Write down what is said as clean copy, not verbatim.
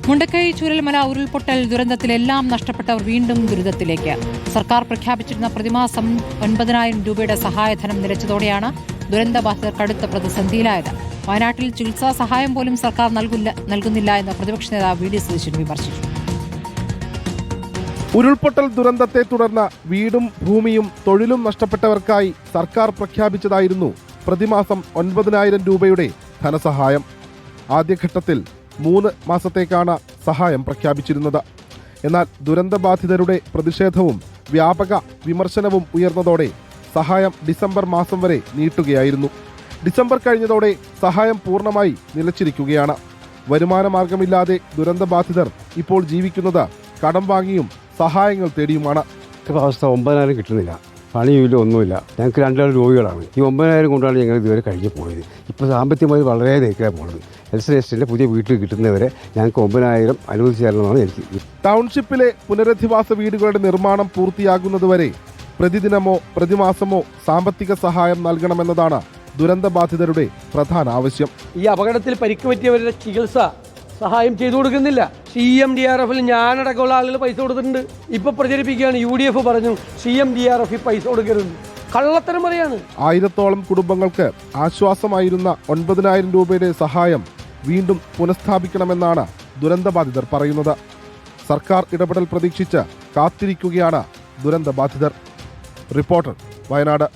മുണ്ടക്കൈ ചൂരൽമല ഉരുൾപൊട്ടൽ ദുരന്തത്തിലെല്ലാം നഷ്ടപ്പെട്ടവർ വീണ്ടും ദുരിതത്തിലേക്ക്. സർക്കാർ പ്രഖ്യാപിച്ചിരുന്ന പ്രതിമാസം 9,000 രൂപയുടെ സഹായധനം നിലച്ചതോടെയാണ് ദുരന്തബാധിതർ കടുത്ത പ്രതിസന്ധിയിലായത്. വയനാട്ടിൽ ചികിത്സാ സഹായം പോലും സർക്കാർ നൽകുന്നില്ല എന്ന് പ്രതിപക്ഷ നേതാവ് വി ഡി സതീശൻ വിമർശിച്ചു. ഉരുൾപൊട്ടൽ ദുരന്തത്തെ തുടർന്ന് വീടും ഭൂമിയും തൊഴിലും നഷ്ടപ്പെട്ടവർക്കായി സർക്കാർ പ്രഖ്യാപിച്ചതായിരുന്നു പ്രതിമാസം 9,000 രൂപയുടെ ധനസഹായം. ആദ്യഘട്ടത്തിൽ 3 മാസത്തേക്കാണ് സഹായം പ്രഖ്യാപിച്ചിരുന്നത്. എന്നാൽ ദുരന്തബാധിതരുടെ പ്രതിഷേധവും വ്യാപക വിമർശനവും ഉയർന്നതോടെ സഹായം ഡിസംബർ മാസം വരെ നീട്ടുകയായിരുന്നു. ഡിസംബർ കഴിഞ്ഞതോടെ സഹായം പൂർണ്ണമായി നിലച്ചിരിക്കുകയാണ്. വരുമാനമാർഗമില്ലാതെ ദുരന്തബാധിതർ ഇപ്പോൾ ജീവിക്കുന്നത് കടം വാങ്ങിയും സഹായങ്ങൾ തേടിയുമാണ്. അവസ്ഥ 9,000 കിട്ടുന്നില്ല, പണിയുമില്ല, ഒന്നുമില്ല. ഞങ്ങൾക്ക് 2 രോഗികളാണ്. ഈ 9,000 കൊണ്ടാണ് ഞങ്ങൾ ഇതുവരെ കഴിഞ്ഞ് പോയത്. ഇപ്പോൾ സാമ്പത്തികമായി വളരെ നെരുക്കാണ് പോകുന്നത്. ഹെൽത്ത് സ്റ്റേഷൻ്റെ പുതിയ വീട്ടിൽ കിട്ടുന്നവരെ ഞങ്ങൾക്ക് 9,000 അനുവദിച്ചു തരണമെന്നാണ് എനിക്ക്. ടൗൺഷിപ്പിലെ പുനരധിവാസ വീടുകളുടെ നിർമ്മാണം പൂർത്തിയാകുന്നതുവരെ പ്രതിദിനമോ പ്രതിമാസമോ സാമ്പത്തിക സഹായം നൽകണമെന്നതാണ് ദുരന്തബാധിതരുടെ പ്രധാന ആവശ്യം. ഈ അപകടത്തിൽ പരിക്ക് പറ്റിയവരുടെ ചികിത്സ സഹായം ചെയ്തു കൊടുക്കുന്നില്ല. CMDRF-ൽ ഞാനടക്കമുള്ള ആളുകൾ പൈസ കൊടുത്തിട്ടുണ്ട്. ഇപ്പൊ പ്രചരിപ്പിക്കുകയാണ്, UDF പറഞ്ഞു CMDRF പൈസ കൊടുക്കരുത്. കള്ളത്തരം പറയാണ്. 1000-ഓളം കുടുംബങ്ങൾക്ക് ആശ്വാസമായിരുന്ന 9,000 രൂപയുടെ സഹായം വീണ്ടും പുനഃസ്ഥാപിക്കണമെന്നാണ് ദുരന്തബാധിതർ പറയുന്നത്. സർക്കാർ ഇടപെടൽ പ്രതീക്ഷിച്ച് കാത്തിരിക്കുകയാണ് ദുരന്തബാധിതർ. റിപ്പോർട്ടർ, വയനാട്.